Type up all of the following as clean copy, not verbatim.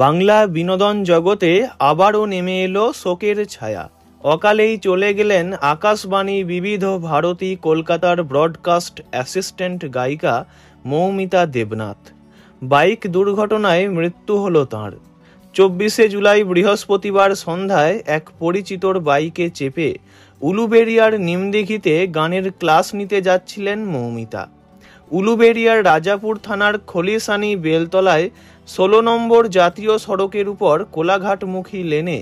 বাংলা বিনোদন জগতে আবারও নেমে এলো শোকের ছায়া। অকালেই চলে গেলেন আকাশবাণী বিবিধ ভারতী কলকাতার ব্রডকাস্ট অ্যাসিস্ট্যান্ট গায়িকা মৌমিতা দেবনাথ। বাইক দুর্ঘটনায় মৃত্যু হলো তাঁর। 24শে জুলাই বৃহস্পতিবার সন্ধ্যায় এক পরিচিতর বাইকে চেপে উলুবেড়িয়ার নিমদিঘিতে গানের ক্লাস নিতে যাচ্ছিলেন মৌমিতা। উলুবেড়িয়ার রাজাপুর থানার খলিশানি বেলতলায় 16 নম্বর জাতীয় সড়কের উপর কোলাঘাটমুখী লেনে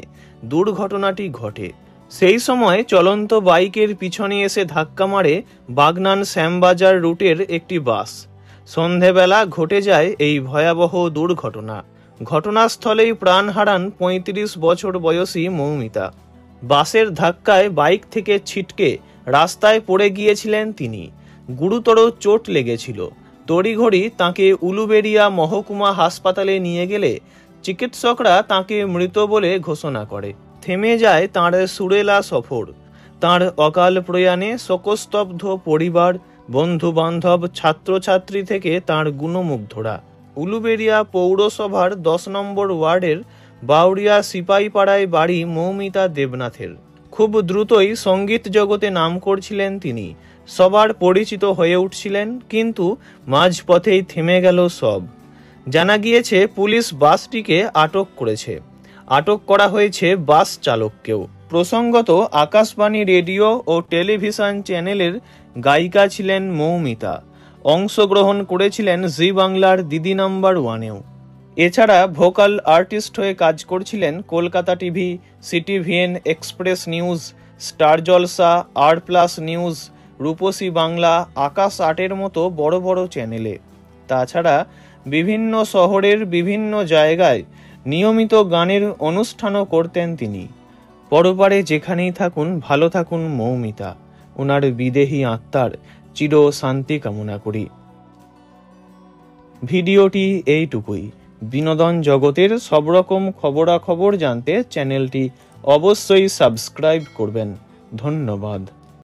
দুর্ঘটনাটি ঘটে। সেই সময় চলন্ত বাইকের পিছনে এসে ধাক্কা মারে বাগনান শ্যামবাজার রুটের একটি বাস। সন্ধেবেলা ঘটে যায় এই ভয়াবহ দুর্ঘটনা। ঘটনাস্থলেই প্রাণ হারান 35 বছর বয়সী মৌমিতা। বাসের ধাক্কায় বাইক থেকে ছিটকে রাস্তায় পড়ে গিয়েছিলেন তিনি। গুরুতর চোট লেগেছিল। তড়িঘড়ি তাঁকে উলুবেড়িয়া মহকুমা হাসপাতালে নিয়ে গেলে চিকিৎসকরা তাঁকে মৃত বলে ঘোষণা করে। থেমে যায় তাঁর সুরেলা সফর। তাঁর অকাল প্রয়াণে শোকস্তব্ধ পরিবার, বন্ধু বান্ধব, ছাত্রছাত্রী থেকে তাঁর গুণমুগ্ধরা। উলুবেড়িয়া পৌরসভার 10 নম্বর ওয়ার্ডের বাউরিয়া সিপাইপাড়ায় বাড়ি মৌমিতা দেবনাথের। খুব দ্রুতই সঙ্গীত জগতে নাম করছিলেন তিনি। সবার পরিচিত হয়ে উঠছিলেন, কিন্তু মাঝপথেই থেমে গেল সব। জানা গিয়েছে পুলিশ বাসটিকে আটক করেছে। আটক করা হয়েছে বাস চালককেও। প্রসঙ্গত, আকাশবাণী রেডিও ও টেলিভিশন চ্যানেলের গায়িকা ছিলেন মৌমিতা। অংশগ্রহণ করেছিলেন জি বাংলার দিদি নাম্বার 1-এও। এছাড়া ভোকাল আর্টিস্ট হয়ে কাজ করছিলেন Kolkata TV, CTVN, express news, star Jalsha, আর+ নিউজ, রূপসী বাংলা, আকাশ 8-এর মতো বড় বড় চ্যানেলে। তাছাড়া বিভিন্ন শহরের বিভিন্ন জায়গায় নিয়মিত গানের অনুষ্ঠানও করতেন তিনি। পরপারে যেখানেই থাকুন, ভালো থাকুন মৌমিতা। ওনার বিদেহী আত্মার চির শান্তি কামনা করি। ভিডিওটি এইটুকুই। বিনোদন জগতের সব রকম খবরাখবর জানতে চ্যানেলটি অবশ্যই সাবস্ক্রাইব করবেন। ধন্যবাদ।